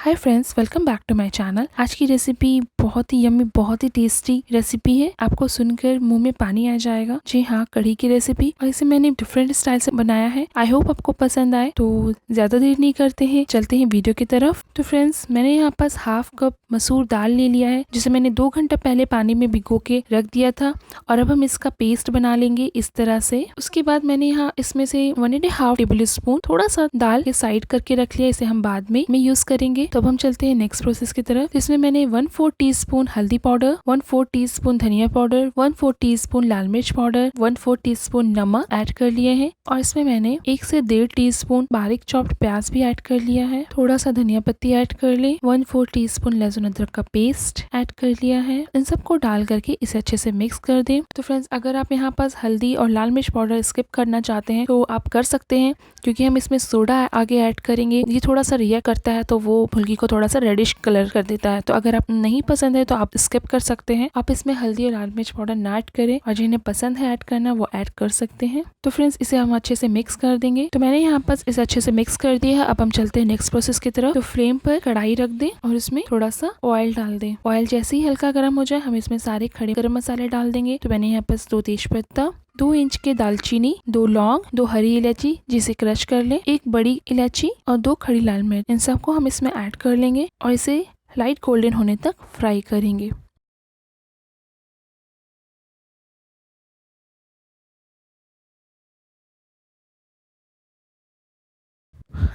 Hi friends, welcome back to my channel. आज की recipe बहुत ही यम्मी, बहुत ही टेस्टी रेसिपी है। आपको सुनकर मुंह में पानी आ जाएगा। जी हाँ, कढ़ी की रेसिपी, और इसे मैंने डिफरेंट स्टाइल से बनाया है। आई होप आपको पसंद आए। तो ज्यादा देर नहीं करते हैं, चलते हैं वीडियो की तरफ। तो फ्रेंड्स, मैंने यहाँ पास हाफ कप मसूर दाल ले लिया है, जिसे मैंने 2 घंटा पहले पानी में भिगो के रख दिया था। और अब हम इसका पेस्ट बना लेंगे इस तरह से। उसके बाद मैंने यहाँ इसमें से 1.5 टेबल स्पून थोड़ा सा दाल के साइड करके रख लिया। इसे हम बाद में यूज करेंगे। तो अब हम चलते हैं नेक्स्ट प्रोसेस की तरफ। इसमें मैंने 1/4 टीस्पून हल्दी पाउडर, 1/4 टीस्पून धनिया पाउडर, 1/4 टीस्पून लाल मिर्च पाउडर, 1/4 टीस्पून नमक ऐड कर लिए हैं। और इसमें मैंने 1 से 1.5 टीस्पून बारीक चॉप्ड प्याज भी ऐड कर लिया है। थोड़ा सा धनिया पत्ती ऐड कर ले। 1/4 टीस्पून लहसुन अदरक का पेस्ट ऐड कर लिया है। इन सबको डाल करके इसे अच्छे से मिक्स कर दें। तो फ्रेंड्स, अगर आप यहाँ पास हल्दी और लाल मिर्च पाउडर स्किप करना चाहते हैं तो आप कर सकते हैं, क्योंकि हम इसमें सोडा आगे ऐड करेंगे। ये थोड़ा सा रिएक्ट करता है तो वो फुल्की को थोड़ा सा रेडिश कलर कर देता है। तो अगर आप नहीं पसंद है तो आप स्किप कर सकते हैं। आप इसमें हल्दी और लाल मिर्च पाउडर ना ऐड करें, और जिन्हें पसंद है ऐड करना वो ऐड कर सकते हैं। तो फ्रेंड्स, इसे हम अच्छे से मिक्स कर देंगे। तो मैंने यहाँ पास इसे अच्छे से मिक्स कर दिया है। अब हम चलते हैं नेक्स्ट प्रोसेस की तरफ। तो फ्लेम पर कढ़ाई रख दें और इसमें थोड़ा सा ऑयल डाल दें। ऑयल जैसे ही हल्का गर्म हो जाए, हम इसमें सारे खड़े गरम मसाले डाल देंगे। तो मैंने यहाँ पास 2 तेज पत्ता, 2 इंच के दालचीनी, 2 लौंग, 2 हरी इलायची जिसे क्रश कर ले, 1 बड़ी इलायची और 2 खड़ी लाल मिर्च। इन सबको हम इसमें ऐड कर लेंगे और इसे लाइट गोल्डन होने तक फ्राई करेंगे।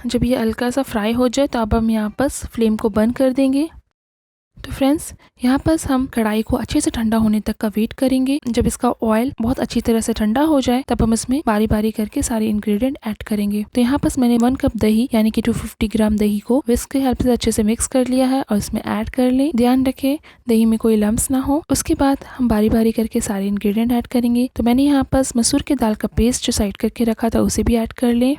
जब ये हल्का सा फ्राई हो जाए तो अब हम यहाँ पर फ्लेम को बंद कर देंगे। तो फ्रेंड्स, यहाँ पर हम कढ़ाई को अच्छे से ठंडा होने तक का वेट करेंगे। जब इसका ऑयल बहुत अच्छी तरह से ठंडा हो जाए तब हम इसमें बारी बारी करके सारे इंग्रेडिएंट ऐड करेंगे। तो यहाँ पर मैंने 1 कप दही यानी कि 250 ग्राम दही को विस्क की हेल्प से अच्छे से मिक्स कर लिया है और इसमें ऐड कर ले। ध्यान रखें दही में कोई लम्स ना हो। उसके बाद हम बारी बारी करके सारे इंग्रेडिएंट ऐड करेंगे। तो मैंने यहाँ पर मसूर की दाल का पेस्ट जो साइड करके रखा था उसे भी ऐड कर ले।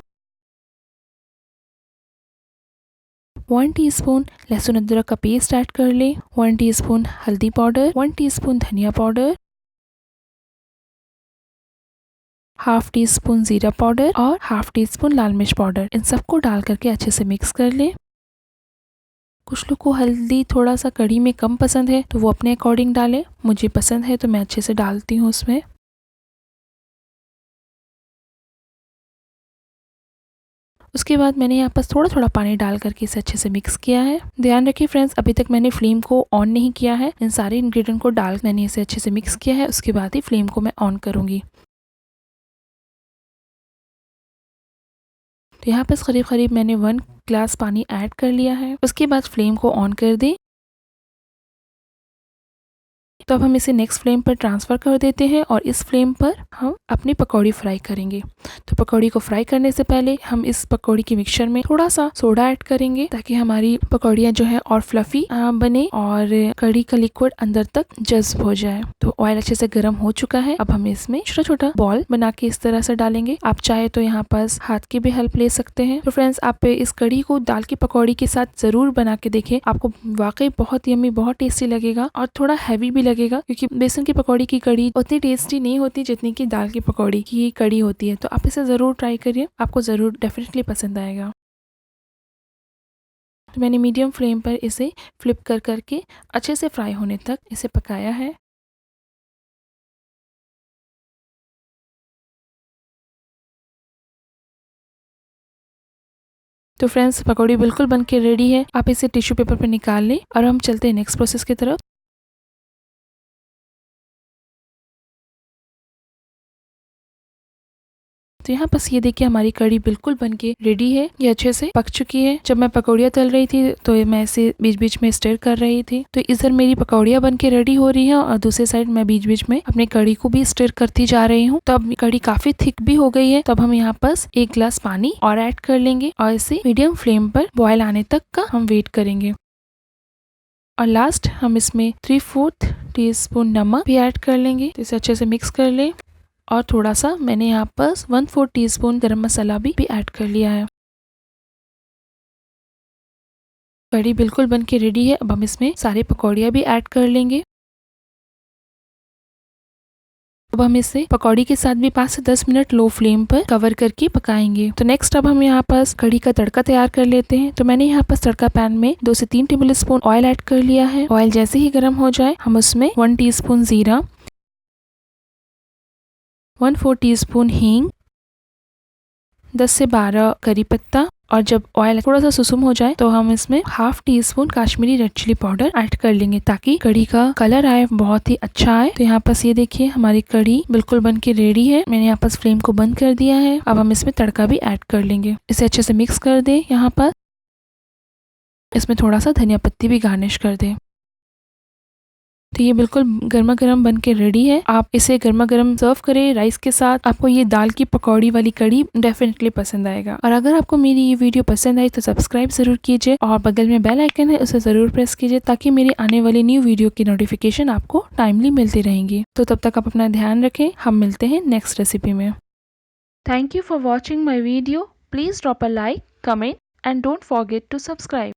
1 टीस्पून लहसुन अदरक का पेस्ट ऐड कर ले। 1 टीस्पून हल्दी पाउडर, 1 टीस्पून धनिया पाउडर, हाफ टी स्पून जीरा पाउडर और हाफ टी स्पून लाल मिर्च पाउडर। इन सबको डाल करके अच्छे से मिक्स कर ले। कुछ लोग को हल्दी थोड़ा सा कढ़ी में कम पसंद है तो वो अपने अकॉर्डिंग डाले। मुझे पसंद है तो मैं अच्छे से डालती हूँ उसमें। उसके बाद मैंने यहाँ पर थोड़ा थोड़ा पानी डाल करके इसे अच्छे से मिक्स किया है। ध्यान रखिए फ्रेंड्स, अभी तक मैंने फ्लेम को ऑन नहीं किया है। इन सारे इंग्रेडिएंट को डाल मैंने इसे अच्छे से मिक्स किया है। उसके बाद ही फ्लेम को मैं ऑन करूंगी। तो यहाँ पर करीब करीब मैंने 1 ग्लास पानी ऐड कर लिया है। उसके बाद फ्लेम को ऑन कर दें। तो अब हम इसे नेक्स्ट फ्लेम पर ट्रांसफ़र कर देते हैं और इस फ्लेम पर हम अपनी पकौड़ी फ्राई करेंगे। तो पकौड़ी को फ्राई करने से पहले हम इस पकौड़ी के मिक्सचर में थोड़ा सा सोडा ऐड करेंगे, ताकि हमारी पकौड़ियाँ जो है और फ्लफी बने और कढ़ी का लिक्विड अंदर तक जज्ब हो जाए। तो ऑयल अच्छे से गर्म हो चुका है। अब हम इसमें छोटा छोटा बॉल बना के इस तरह से डालेंगे। आप चाहे तो यहाँ पास हाथ की भी हेल्प ले सकते हैं। तो फ्रेंड्स, आप इस कढ़ी को दाल की पकौड़ी के साथ जरूर बना के देखें। आपको वाकई बहुत यम्मी, बहुत टेस्टी लगेगा और थोड़ा हैवी भी लगेगा, क्योंकि बेसन की पकौड़ी की कढ़ी उतनी टेस्टी नहीं होती जितनी की दाल की पकौड़ी की कढ़ी होती है। तो आप इसे जरूर ट्राई करिए, आपको जरूर डेफिनेटली पसंद आएगा। तो मैंने मीडियम फ्लेम पर इसे फ्लिप कर करके अच्छे से फ्राई होने तक इसे पकाया है। तो फ्रेंड्स, पकौड़ी बिल्कुल बन के रेडी है। आप इसे टिश्यू पेपर पर निकाल लें और हम चलते हैं नेक्स्ट प्रोसेस की तरफ। तो यहाँ बस ये देखिए, हमारी कढ़ी बिल्कुल बनके रेडी है। ये अच्छे से पक चुकी है। जब मैं पकौड़ियाँ तल रही थी तो मैं इसे बीच बीच में स्टर कर रही थी। तो इधर मेरी पकौड़ियाँ बनके रेडी हो रही है और दूसरी साइड मैं बीच बीच में अपनी कढ़ी को भी स्टर करती जा रही हूँ। तो अब कढ़ी काफी थिक भी हो गई है। तब हम यहाँ पर 1 गिलास पानी और ऐड कर लेंगे और इसे मीडियम फ्लेम पर बॉयल आने तक का हम वेट करेंगे। और लास्ट हम इसमें 3/4 टीस्पून नमक भी ऐड कर लेंगे। तो इसे अच्छे से मिक्स कर ले। और थोड़ा सा मैंने यहाँ पर 1/4 टीस्पून गरम मसाला भी ऐड कर लिया है। कढ़ी बिल्कुल बन के रेडी है। अब हम इसमें सारी पकौड़ियाँ भी ऐड कर लेंगे। अब हम इसे पकौड़ी के साथ भी 5 से 10 मिनट लो फ्लेम पर कवर करके पकाएंगे। तो नेक्स्ट अब हम यहाँ पर कढ़ी का तड़का तैयार कर लेते हैं। तो मैंने यहाँ पर तड़का पैन में 2 से 3 टेबल स्पून ऑयल ऐड कर लिया है। ऑयल जैसे ही गर्म हो जाए हम उसमें 1 टीस्पून जीरा, 1/4 टीस्पून हींग, 10 से 12 करी पत्ता और जब ऑयल थोड़ा सा सुसुम हो जाए तो हम इसमें 1/2 teaspoon Kashmiri red chilli powder add कर लेंगे ताकि कढ़ी का कलर आए, बहुत ही अच्छा आए। तो यहाँ पर ये देखिए हमारी कढ़ी बिल्कुल बन के रेडी है। मैंने यहाँ पर फ्लेम को बंद कर दिया है। अब हम इसमें तड़का भी ऐड कर लेंगे। इसे अच्छे से मिक्स कर दें। यहाँ पर इसमें थोड़ा सा धनिया पत्ती भी गार्निश कर दें। तो ये बिल्कुल गर्मा गर्म बन के रेडी है। आप इसे गर्मा गर्म सर्व करें राइस के साथ। आपको ये दाल की पकौड़ी वाली कढ़ी डेफिनेटली पसंद आएगा। और अगर आपको मेरी ये वीडियो पसंद आई तो सब्सक्राइब जरूर कीजिए और बगल में बेल आइकन है उसे जरूर प्रेस कीजिए ताकि मेरी आने वाली न्यू वीडियो की नोटिफिकेशन आपको टाइमली मिलती रहेंगी। तो तब तक आप अपना ध्यान रखें। हम मिलते हैं नेक्स्ट रेसिपी में। Thank you for watching my video. Please drop a like, comment and don't forget to subscribe.